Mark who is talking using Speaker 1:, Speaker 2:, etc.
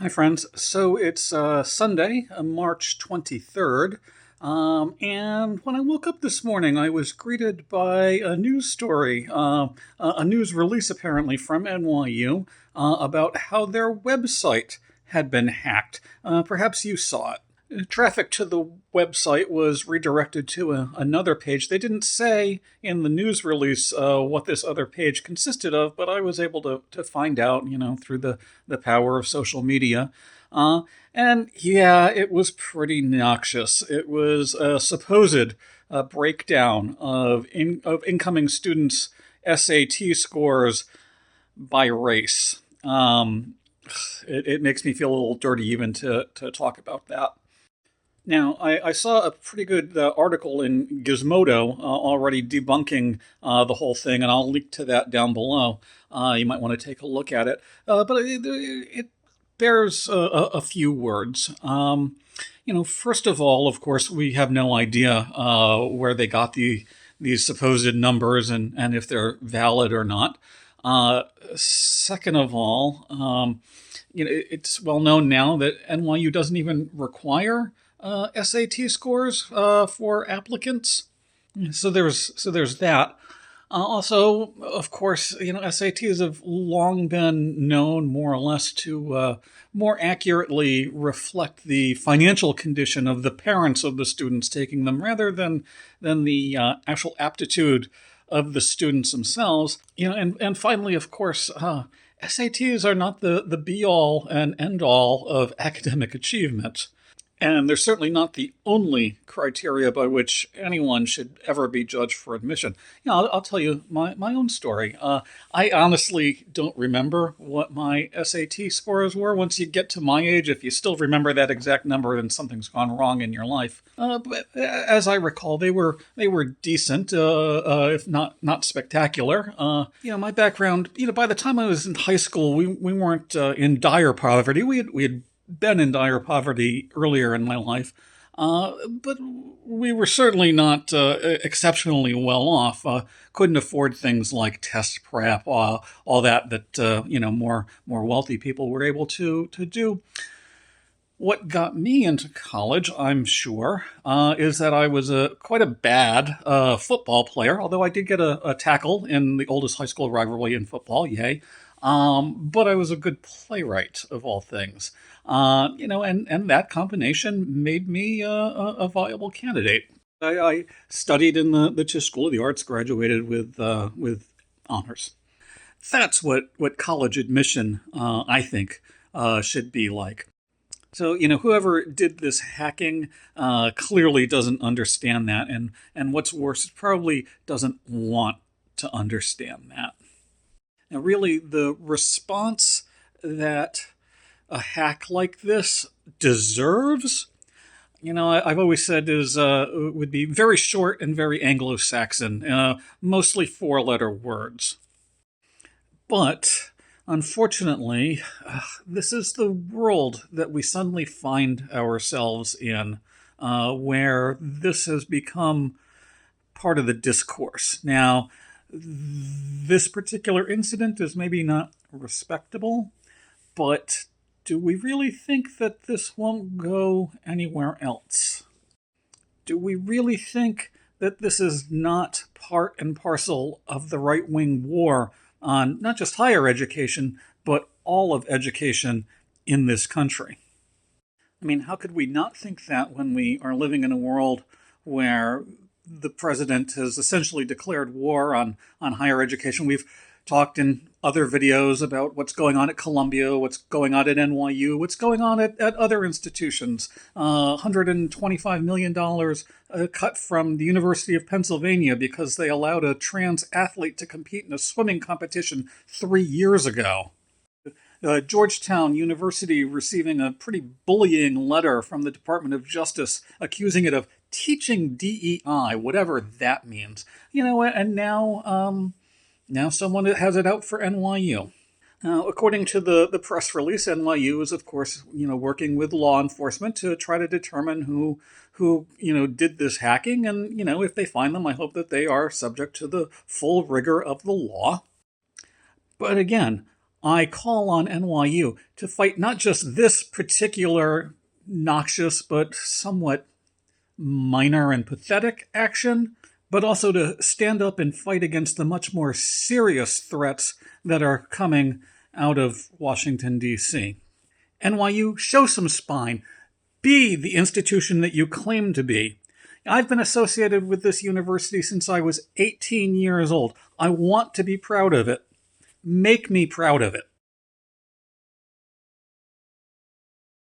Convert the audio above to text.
Speaker 1: Hi, friends. So it's Sunday, March 23rd. And when I woke up this morning, I was greeted by a news story, a news release apparently from NYU, about how their website had been hacked. Perhaps you saw it. Traffic to the website was redirected to another page. They didn't say in the news release what this other page consisted of, but I was able to find out, through the power of social media. Uh, and yeah, it was pretty noxious. It was a supposed breakdown of incoming students' SAT scores by race. It makes me feel a little dirty even to talk about that. Now, I saw a pretty good article in Gizmodo already debunking the whole thing, and I'll link to that down below. You might want to take a look at it. But it bears a few words. First of all, of course, we have no idea where they got these supposed numbers and if they're valid or not. Second of all, it's well known now that NYU doesn't even require SAT scores for applicants. So there's that. Also, of course, SATs have long been known more or less to more accurately reflect the financial condition of the parents of the students taking them rather than the actual aptitude of the students themselves. And finally, of course, SATs are not the be all and end all of academic achievement. And they're certainly not the only criteria by which anyone should ever be judged for admission. I'll tell you my own story. I honestly don't remember what my SAT scores were. Once you get to my age, if you still remember that exact number, then something's gone wrong in your life. But as I recall, they were decent, if not spectacular. My background. By the time I was in high school, we weren't in dire poverty. We had been in dire poverty earlier in my life, but we were certainly not exceptionally well off. Couldn't afford things like test prep, all that more wealthy people were able to do. What got me into college, I'm sure, is that I was quite a bad football player, although I did get a tackle in the oldest high school rivalry in football, yay. But I was a good playwright, of all things. And that combination made me a viable candidate. I studied in the Tisch School of the Arts, graduated with honors. That's what college admission, I think, should be like. So, whoever did this hacking clearly doesn't understand that. And what's worse, it probably doesn't want to understand that. Now, really, the response that a hack like this deserves, I've always said would be very short and very Anglo-Saxon, mostly four-letter words. But unfortunately, this is the world that we suddenly find ourselves in, where this has become part of the discourse. Now, this particular incident is maybe not respectable, but do we really think that this won't go anywhere else? Do we really think that this is not part and parcel of the right-wing war on not just higher education, but all of education in this country? I mean, how could we not think that when we are living in a world where the president has essentially declared war on higher education? We've talked in other videos about what's going on at Columbia, what's going on at NYU, what's going on at other institutions. $125 million cut from the University of Pennsylvania because they allowed a trans athlete to compete in a swimming competition 3 years ago. Georgetown University receiving a pretty bullying letter from the Department of Justice accusing it of teaching DEI, whatever that means. And now someone has it out for NYU. Now, according to the press release, NYU is, of course, working with law enforcement to try to determine who did this hacking. And, if they find them, I hope that they are subject to the full rigor of the law. But again, I call on NYU to fight not just this particular noxious but somewhat minor and pathetic action, but also to stand up and fight against the much more serious threats that are coming out of Washington, D.C. NYU, show some spine. Be the institution that you claim to be. I've been associated with this university since I was 18 years old. I want to be proud of it. Make me proud of it.